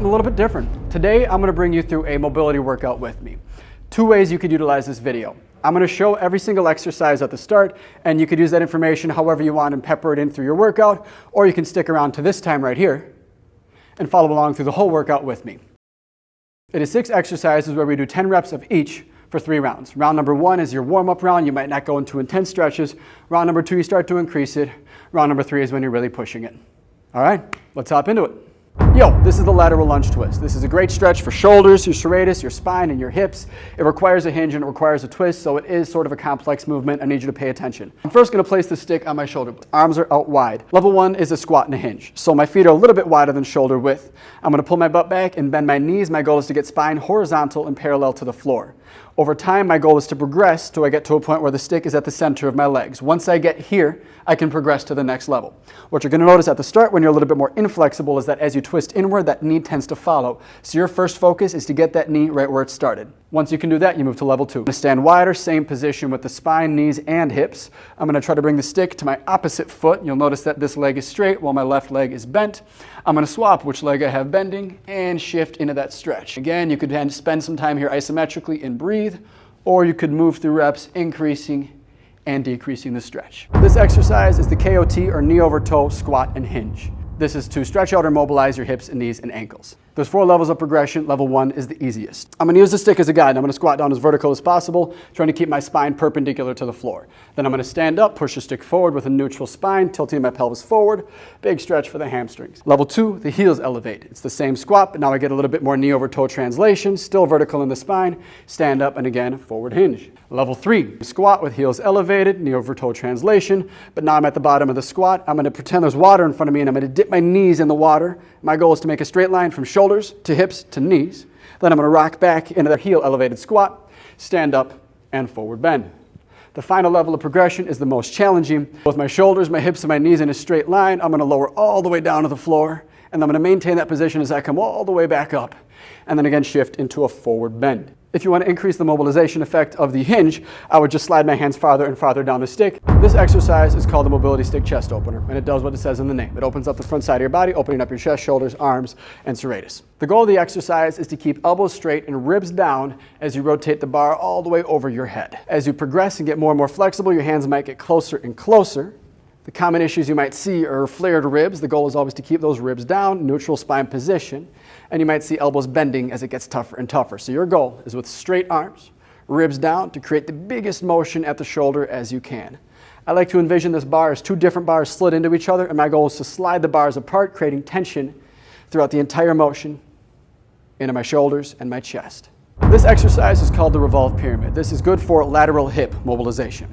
something a little bit different. Today, I'm gonna bring you through a mobility workout with me. Two ways you could utilize this video. I'm gonna show every single exercise at the start, and you could use that information however you want and pepper it in through your workout, or you can stick around to this time right here and follow along through the whole workout with me. It is 6 exercises where we do 10 reps of each for 3 rounds. Round number 1 is your warm-up round. You might not go into intense stretches. Round number 2, you start to increase it. Round number 3 is when you're really pushing it. All right, let's hop into it. This is the lateral lunge twist. This is a great stretch for shoulders, your serratus, your spine, and your hips. It requires a hinge and it requires a twist, so it is sort of a complex movement. I need you to pay attention. I'm first going to place the stick on my shoulder. Arms are out wide. Level 1 is a squat and a hinge. So my feet are a little bit wider than shoulder width. I'm going to pull my butt back and bend my knees. My goal is to get spine horizontal and parallel to the floor. Over time, my goal is to progress till I get to a point where the stick is at the center of my legs. Once I get here, I can progress to the next level. What you're going to notice at the start when you're a little bit more inflexible is that as you twist inward, that knee tends to follow. So your first focus is to get that knee right where it started. Once you can do that, you move to level 2. I'm going to stand wider, same position with the spine, knees, and hips. I'm going to try to bring the stick to my opposite foot. You'll notice that this leg is straight while my left leg is bent. I'm going to swap which leg I have bending and shift into that stretch. Again, you could then spend some time here isometrically and breathe, or you could move through reps, increasing and decreasing the stretch. This exercise is the KOT, or knee over toe squat and hinge. This is to stretch out or mobilize your hips and knees and ankles. There's 4 levels of progression. Level 1 is the easiest. I'm going to use the stick as a guide. I'm going to squat down as vertical as possible, trying to keep my spine perpendicular to the floor. Then I'm going to stand up, push the stick forward with a neutral spine, tilting my pelvis forward. Big stretch for the hamstrings. Level 2, the heels elevate. It's the same squat, but now I get a little bit more knee over toe translation, still vertical in the spine, stand up, and again, forward hinge. Level 3, squat with heels elevated, knee over toe translation, but now I'm at the bottom of the squat. I'm going to pretend there's water in front of me, and I'm going to dip my knees in the water. My goal is to make a straight line from shoulders to hips to knees. Then I'm going to rock back into the heel elevated squat, stand up, and forward bend. The final level of progression is the most challenging. Both my shoulders, my hips, and my knees in a straight line. I'm going to lower all the way down to the floor, and I'm going to maintain that position as I come all the way back up, and then again shift into a forward bend. If you want to increase the mobilization effect of the hinge, I would just slide my hands farther and farther down the stick. This exercise is called the mobility stick chest opener, and it does what it says in the name. It opens up the front side of your body, opening up your chest, shoulders, arms, and serratus. The goal of the exercise is to keep elbows straight and ribs down as you rotate the bar all the way over your head. As you progress and get more and more flexible, your hands might get closer and closer. The common issues you might see are flared ribs. The goal is always to keep those ribs down, neutral spine position, and you might see elbows bending as it gets tougher and tougher. So your goal is with straight arms, ribs down, to create the biggest motion at the shoulder as you can. I like to envision this bar as 2 different bars slid into each other, and my goal is to slide the bars apart, creating tension throughout the entire motion into my shoulders and my chest. This exercise is called the Revolve pyramid. This is good for lateral hip mobilization.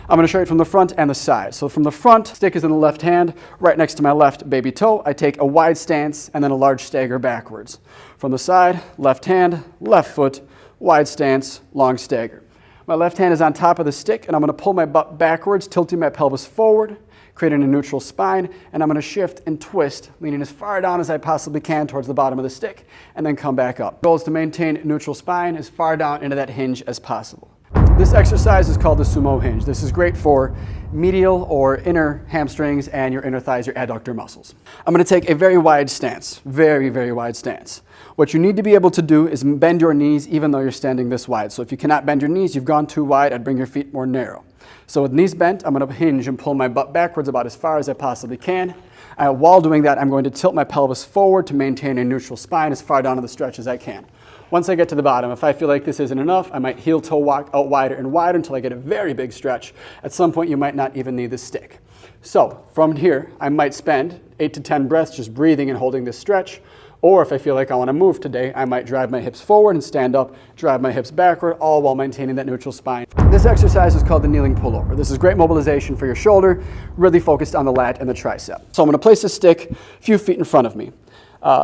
I'm going to show you it from the front and the side. So from the front, stick is in the left hand, right next to my left baby toe. I take a wide stance and then a large stagger backwards. From the side, left hand, left foot, wide stance, long stagger. My left hand is on top of the stick, and I'm going to pull my butt backwards, tilting my pelvis forward, creating a neutral spine, and I'm going to shift and twist, leaning as far down as I possibly can towards the bottom of the stick, and then come back up. The goal is to maintain neutral spine as far down into that hinge as possible. This exercise is called the Sumo hinge. This is great for medial or inner hamstrings and your inner thighs, your adductor muscles. I'm going to take a very wide stance, very, very wide stance. What you need to be able to do is bend your knees even though you're standing this wide. So if you cannot bend your knees, you've gone too wide, I'd bring your feet more narrow. So with knees bent, I'm going to hinge and pull my butt backwards about as far as I possibly can. While doing that, I'm going to tilt my pelvis forward to maintain a neutral spine as far down to the stretch as I can. Once I get to the bottom, if I feel like this isn't enough, I might heel toe walk out wider and wider until I get a very big stretch. At some point, you might not even need the stick. So from here, I might spend 8 to 10 breaths just breathing and holding this stretch. Or if I feel like I want to move today, I might drive my hips forward and stand up, drive my hips backward, all while maintaining that neutral spine. This exercise is called the kneeling pullover. This is great mobilization for your shoulder, really focused on the lat and the tricep. So I'm going to place this stick a few feet in front of me.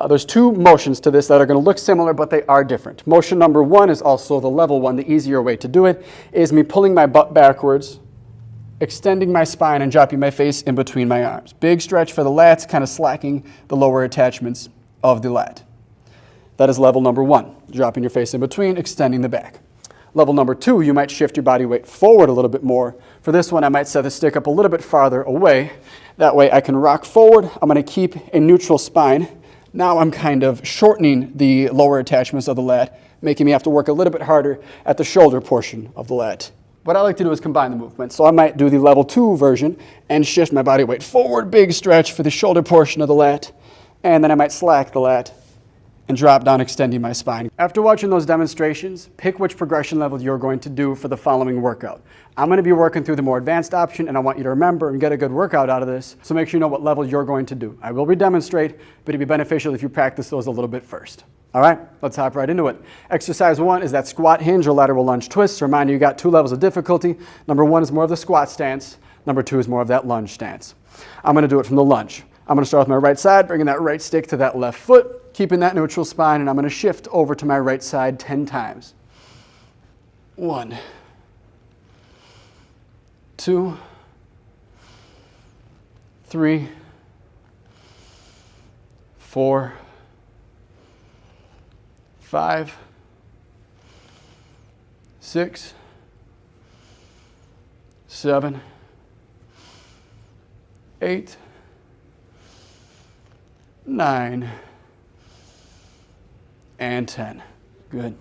There's 2 motions to this that are going to look similar, but they are different. Motion number 1 is also the level 1. The easier way to do it is me pulling my butt backwards, extending my spine, and dropping my face in between my arms. Big stretch for the lats, kind of slacking the lower attachments of the lat. That is level number 1, dropping your face in between, extending the back. Level number 2, you might shift your body weight forward a little bit more. For this one, I might set the stick up a little bit farther away. That way I can rock forward. I'm going to keep a neutral spine, Now I'm kind of shortening the lower attachments of the lat, making me have to work a little bit harder at the shoulder portion of the lat. What I like to do is combine the movements. So I might do the level 2 version and shift my body weight forward, big stretch for the shoulder portion of the lat, and then I might slack the lat and drop down, extending my spine. After watching those demonstrations, pick which progression level you're going to do for the following workout. I'm gonna be working through the more advanced option, and I want you to remember and get a good workout out of this, so make sure you know what level you're going to do. I will demonstrate, but it'd be beneficial if you practice those a little bit first. All right, let's hop right into it. Exercise 1 is that squat hinge or lateral lunge twist. Remind you, you got 2 levels of difficulty. Number 1 is more of the squat stance. Number 2 is more of that lunge stance. I'm gonna do it from the lunge. I'm gonna start with my right side, bringing that right stick to that left foot, keeping that neutral spine, and I'm gonna shift over to my right side 10 times. 1, 2, 3, 4, 5, 6, 7, 8, 9, and 10. Good.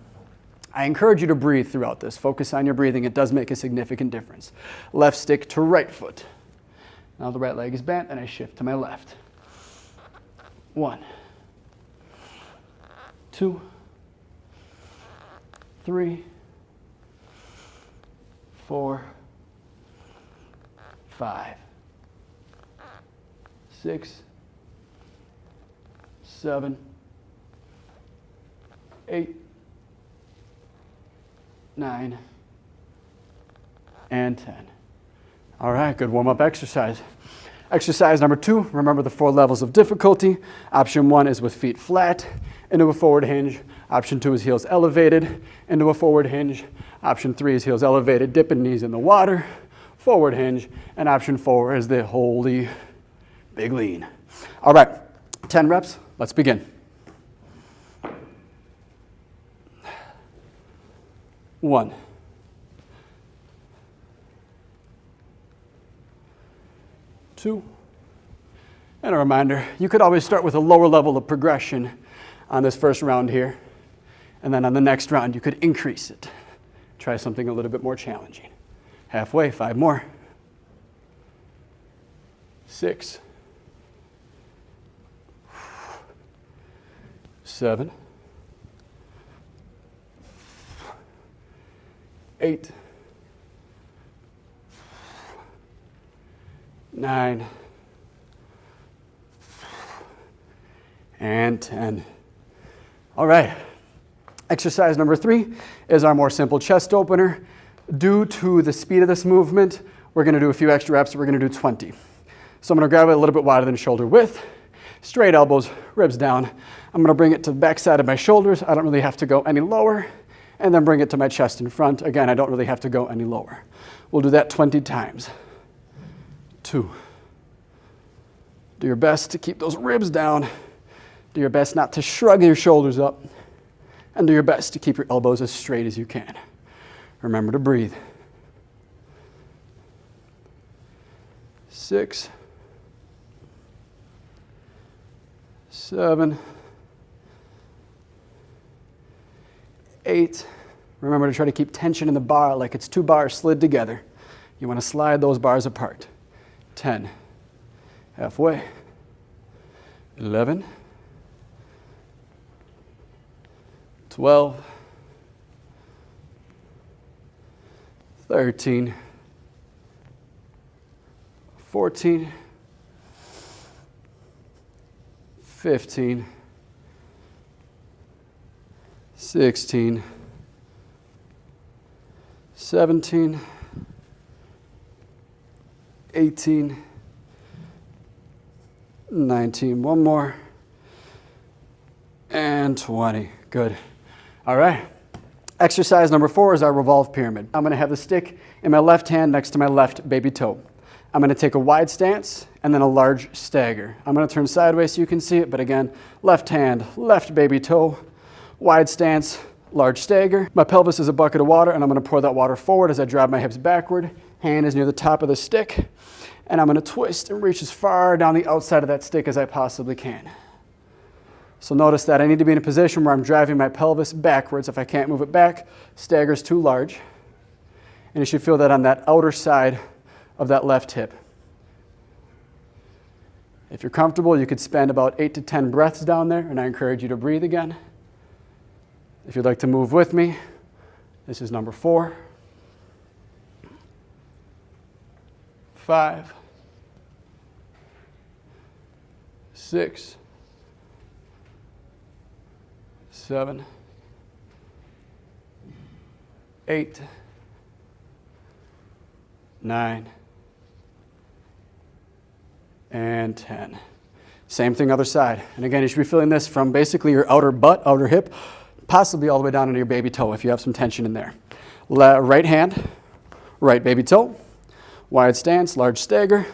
I encourage you to breathe throughout this. Focus on your breathing. It does make a significant difference. Left stick to right foot. Now the right leg is bent and I shift to my left. 1, 2, 3, 4, 5, 6, 7, 8, 9, and 10. All right, good warm-up exercise. Exercise number 2, remember the 4 levels of difficulty. Option 1 is with feet flat into a forward hinge. Option 2 is heels elevated into a forward hinge. Option 3 is heels elevated, dipping knees in the water, forward hinge. And option 4 is the holy big lean. All right, 10 reps, let's begin. 1, 2, and a reminder, you could always start with a lower level of progression on this first round here, and then on the next round you could increase it. Try something a little bit more challenging. Halfway, 5 more. 6, 7, 8, 9, and 10. All right. Exercise number 3 is our more simple chest opener. Due to the speed of this movement, we're going to do a few extra reps. We're going to do 20. So I'm going to grab it a little bit wider than shoulder width, straight elbows, ribs down. I'm going to bring it to the back side of my shoulders. I don't really have to go any lower. And then bring it to my chest in front. Again, I don't really have to go any lower. We'll do that 20 times. 2. Do your best to keep those ribs down. Do your best not to shrug your shoulders up. And do your best to keep your elbows as straight as you can. Remember to breathe. 6, 7, 8. Remember to try to keep tension in the bar like it's 2 bars slid together. You want to slide those bars apart. 10. Halfway. 11. 12. 13. 14. 15. 16, 17, 18, 19, one more, and 20. Good. All right. Exercise number 4 is our revolve pyramid. I'm going to have the stick in my left hand next to my left baby toe. I'm going to take a wide stance and then a large stagger. I'm going to turn sideways so you can see it, but again, left hand, left baby toe, wide stance, large stagger. My pelvis is a bucket of water, and I'm going to pour that water forward as I drive my hips backward. Hand is near the top of the stick, and I'm going to twist and reach as far down the outside of that stick as I possibly can. So notice that I need to be in a position where I'm driving my pelvis backwards. If I can't move it back, stagger's too large. And you should feel that on that outer side of that left hip. If you're comfortable, you could spend about 8 to 10 breaths down there, and I encourage you to breathe again. If you'd like to move with me, this is number 4, 5, 6, 7, 8, 9, and 10. Same thing other side. And again, you should be feeling this from basically your outer butt, outer hip, possibly all the way down into your baby toe if you have some tension in there. Right hand, right baby toe, wide stance, large stagger,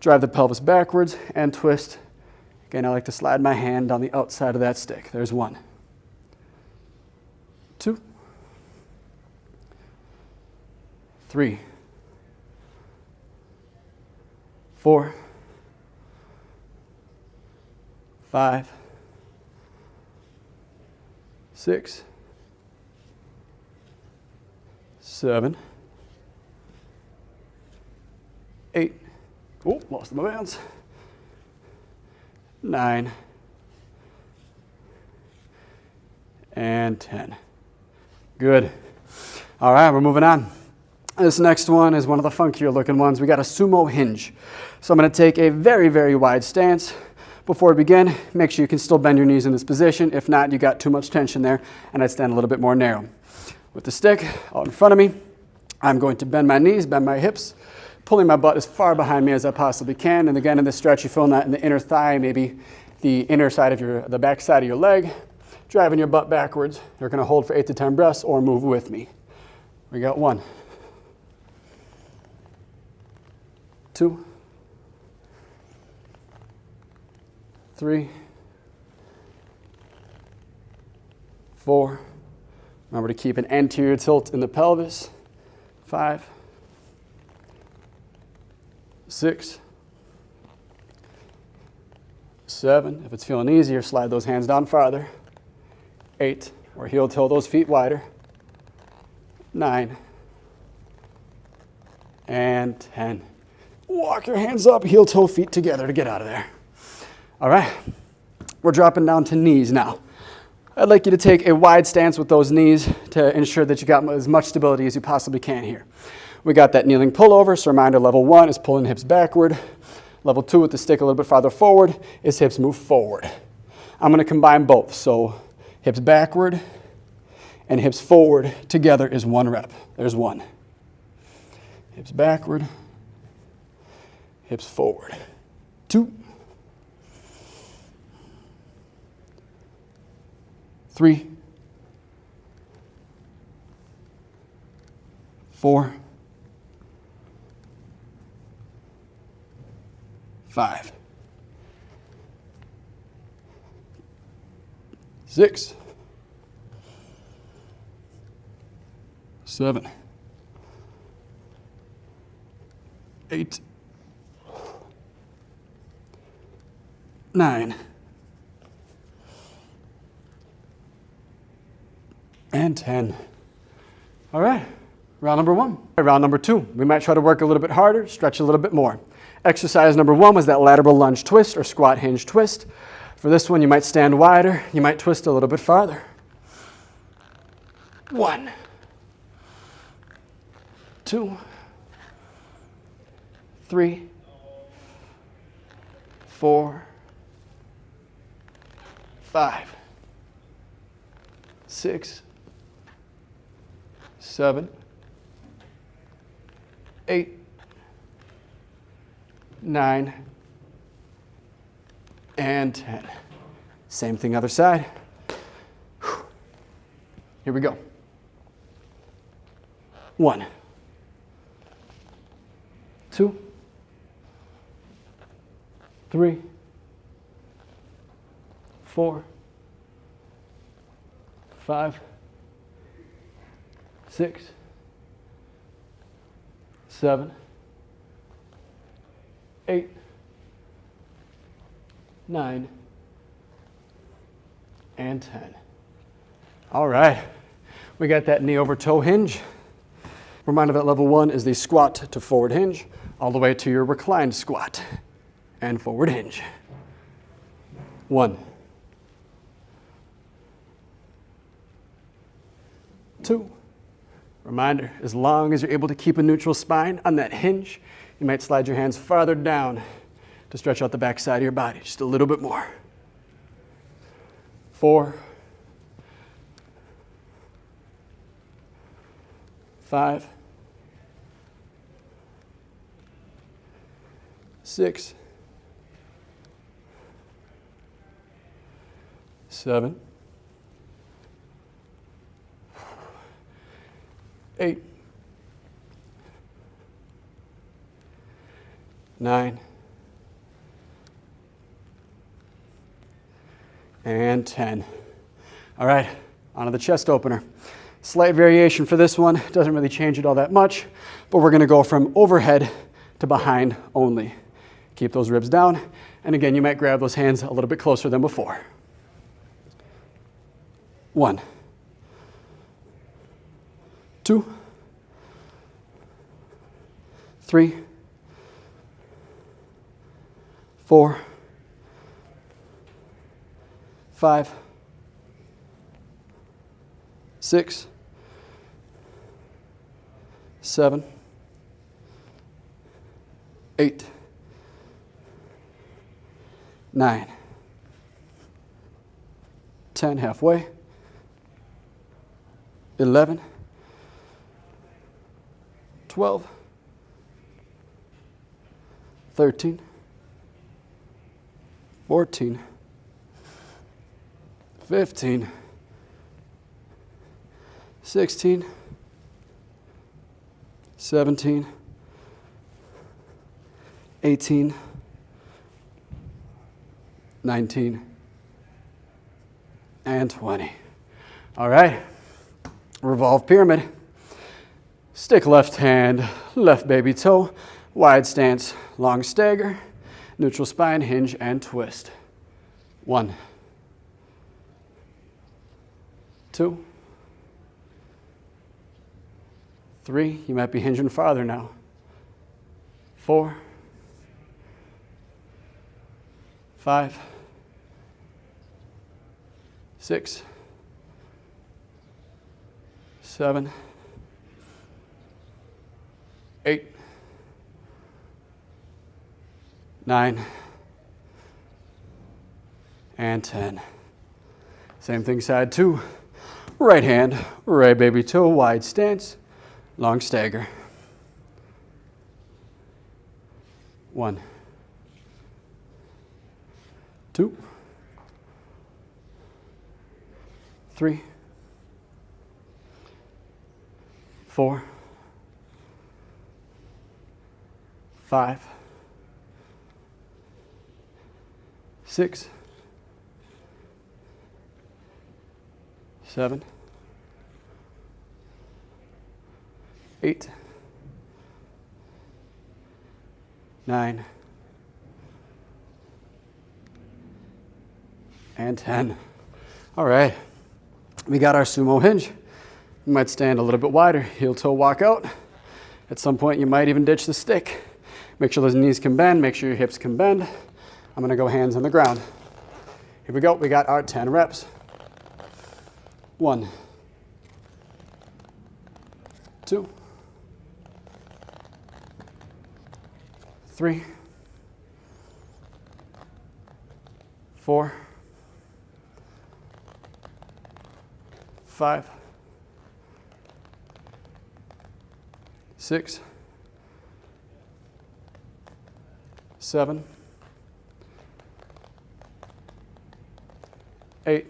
drive the pelvis backwards and twist. Again, I like to slide my hand down the outside of that stick. There's 1, 2, 3, 4, 5, 6, 7, 8, oh, lost my balance, 9, and 10. Good. All right, we're moving on. This next one is one of the funkier looking ones. We got a Sumo hinge. So I'm going to take a very, very wide stance. Before we begin, make sure you can still bend your knees in this position. If not, you got too much tension there, and I'd stand a little bit more narrow. With the stick out in front of me, I'm going to bend my knees, bend my hips, pulling my butt as far behind me as I possibly can. And again, in this stretch, you feel that in the inner thigh, maybe the inner side of the back side of your leg, driving your butt backwards. You're going to hold for 8 to 10 breaths or move with me. We got 1, 2, 3, 4. Remember to keep an anterior tilt in the pelvis. 5, 6, 7. If it's feeling easier, slide those hands down farther. 8, or heel toe those feet wider. 9, and 10. Walk your hands up, heel toe feet together to get out of there. All right, we're dropping down to knees now. I'd like you to take a wide stance with those knees to ensure that you got as much stability as you possibly can here. We got that kneeling pullover, so reminder level 1 is pulling hips backward. Level 2 with the stick a little bit farther forward is hips move forward. I'm going to combine both, so hips backward and hips forward together is 1 rep. There's 1. Hips backward, hips forward. 2, 3, 4, 5, 6, 7, 8, 9, and 10. All right, round number 1. Round number 2, we might try to work a little bit harder, stretch a little bit more. Exercise number 1 was that lateral lunge twist or squat hinge twist. For this one, you might stand wider, you might twist a little bit farther. 1, 2, 3, 4, 5, 6, 7, 8, 9, and 10. Same thing other side. Here we go. 1, 2, 3, 4, 5, 6, 7, 8, 9, and 10. All right, we got that knee over toe hinge. Reminder that level 1 is the squat to forward hinge, all the way to your reclined squat and forward hinge. 1, 2. Reminder, as long as you're able to keep a neutral spine on that hinge, you might slide your hands farther down to stretch out the back side of your body just a little bit more. 4, 5, 6, 7, 8, 9, and 10. All right, onto the chest opener. Slight variation for this one, doesn't really change it all that much, but we're gonna go from overhead to behind only. Keep those ribs down, and again, you might grab those hands a little bit closer than before. 1, 2, 3, 4, 5, 6, 7, 8, 9, 10, halfway, 11, 12, 13, 14, 15, 16, 17, 18, 19, and 20. All right, revolve pyramid. Stick left hand, left baby toe, wide stance, long stagger, neutral spine, hinge, and twist. 1, 2, 3, you might be hinging farther now. 4, 5, 6, 7, 8, 9, and 10. Same thing, side 2. Right hand, right baby toe, wide stance, long stagger. 1, 2, 3, 4, 5, 6, 7, 8, 9, and 10. All right, we got our sumo hinge. You might stand a little bit wider, heel toe walk out. At some point, you might even ditch the stick. Make sure those knees can bend, make sure your hips can bend. I'm gonna go hands on the ground. Here we go, we got our 10 reps. 1, 2, 3, 4, 5, 6, 7, 8,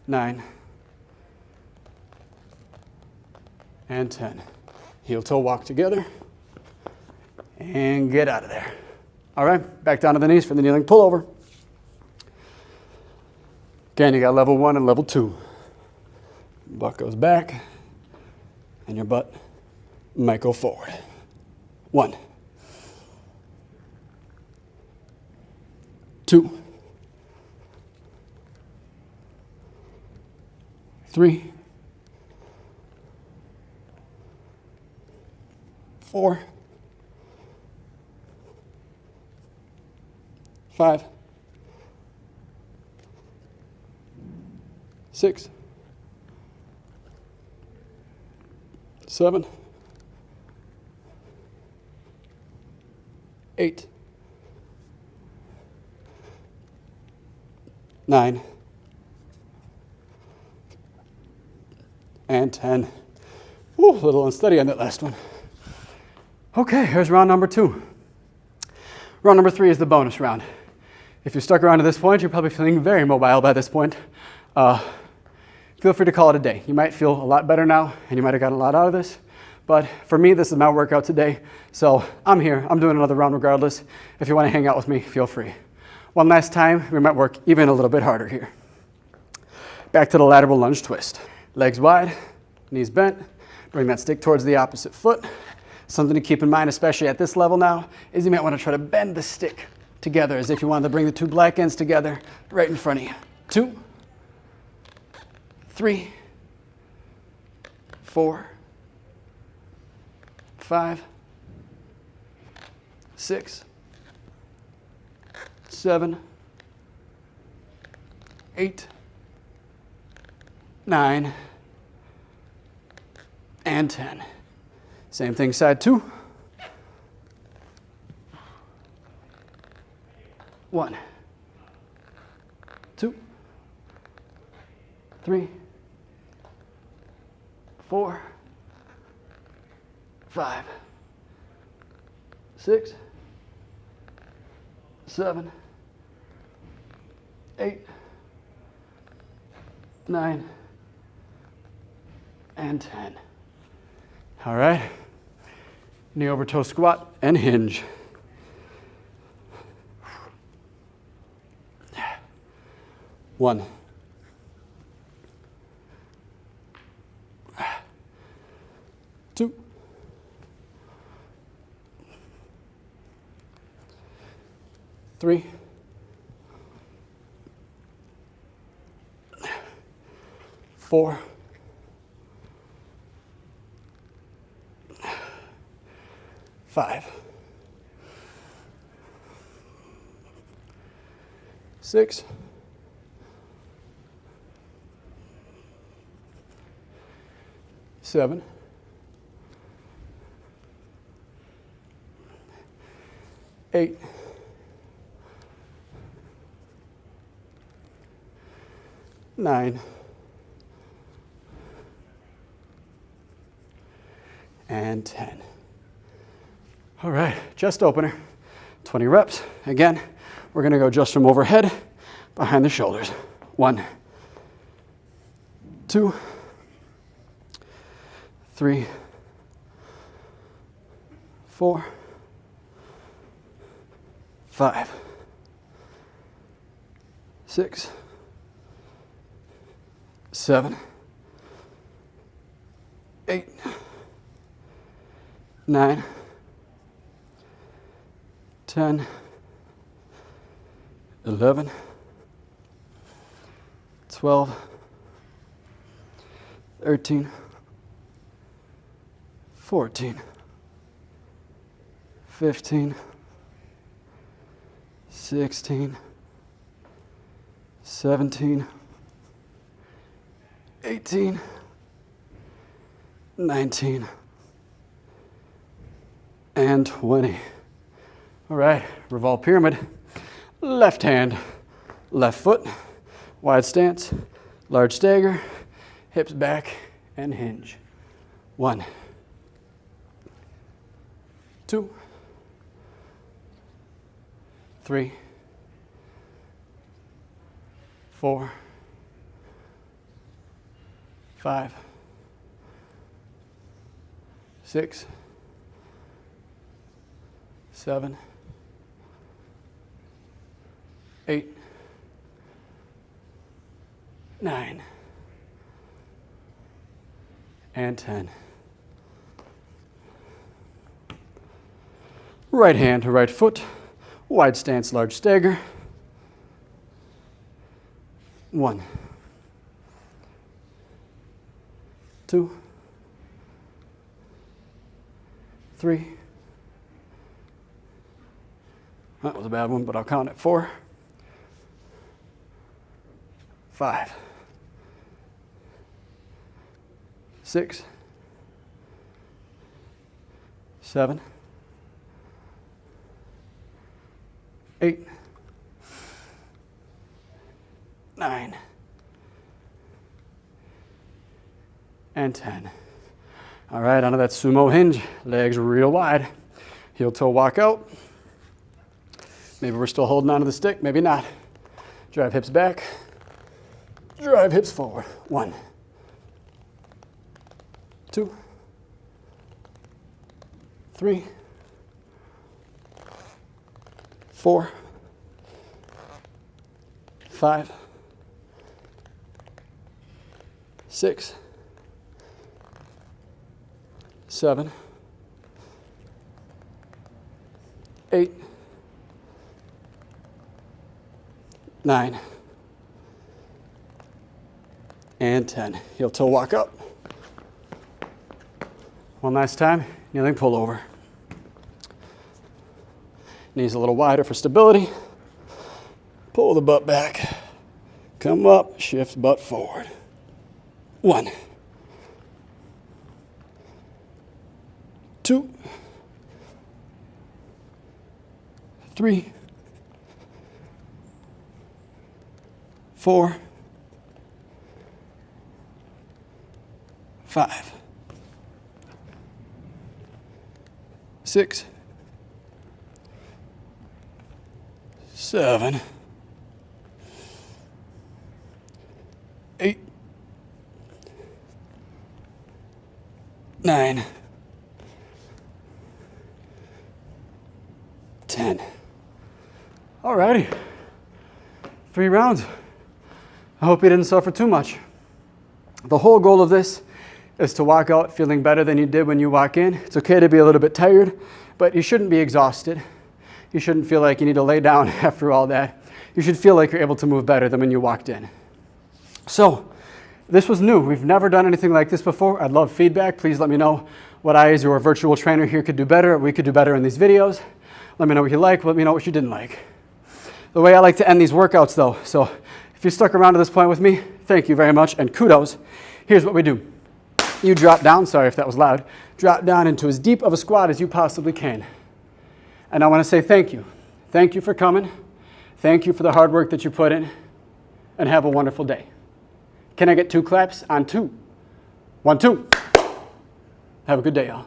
9, and 10. Heel toe walk together and get out of there. All right, back down to the knees for the kneeling pullover. Again, you got level 1 and level 2. Butt goes back and your butt might go forward. 1, 2, 3, 4, 5, 6, 7, 8, 9, and 10. Ooh, a little unsteady on that last one. Okay, here's round number 2. Round number 3 is the bonus round. If you're stuck around to this point, you're probably feeling very mobile by this point. Feel free to call it a day. You might feel a lot better now, and you might have gotten a lot out of this. But for me, this is my workout today, so I'm here. I'm doing another round regardless. If you want to hang out with me, feel free. One last time, we might work even a little bit harder here. Back to the lateral lunge twist. Legs wide, knees bent. Bring that stick towards the opposite foot. Something to keep in mind, especially at this level now, is you might want to try to bend the stick together as if you wanted to bring the two black ends together right in front of you. 2, 3, 4, 5, 6, 7, 8, 9, and 10. Same thing, side 2. 1, 2, 3, 4, 5, 6, 7, 8, 9, and 10. All right. Knee over toe squat and hinge. 1, 2, 3, 4, 5, 6, 7, 8, 9, and 10. All right, chest opener, 20 reps. Again, we're gonna go just from overhead, behind the shoulders. 1, 2, 3, 4, 5, 6, 7, 8, 9, 10, 11, 12, 13, 14, 15, 16, 17, 18, 19, and 20. All right, Revolve pyramid. Left hand, left foot, wide stance, large stagger, hips back, and hinge. 1, 2, 3, 4, 5, 6, 7, 8, 9, and 10. Right hand to right foot, wide stance, large stagger, 1, 2, 3. That was a bad one, but I'll count it. 4, 5, 6, 7, 8, 9, and 10. All right, onto that sumo hinge. Legs real wide. Heel toe walk out. Maybe we're still holding onto the stick, maybe not. Drive hips back. Drive hips forward. 1, 2, 3, 4, 5, 6, 7, 8, 9, and 10. Heel toe walk up. One last time, kneeling pullover. Knees a little wider for stability. Pull the butt back. Come up, shift butt forward. 1, 2, 3, 4, 5, 6, 7, 8, 9, 10. All righty. 3 rounds. I hope you didn't suffer too much. The whole goal of this is to walk out feeling better than you did when you walk in. It's okay to be a little bit tired, but you shouldn't be exhausted. You shouldn't feel like you need to lay down after all that. You should feel like you're able to move better than when you walked in. So, this was new. We've never done anything like this before. I'd love feedback. Please let me know what I, as your virtual trainer here, could do better, we could do better in these videos. Let me know what you like. Let me know what you didn't like. The way I like to end these workouts, though, so if you stuck around to this point with me, thank you very much, and kudos. Here's what we do. You drop down, sorry if that was loud, drop down into as deep of a squat as you possibly can. And I want to say thank you. Thank you for coming. Thank you for the hard work that you put in, and have a wonderful day. Can I get 2 claps on 2? 1, 2. Have a good day, y'all.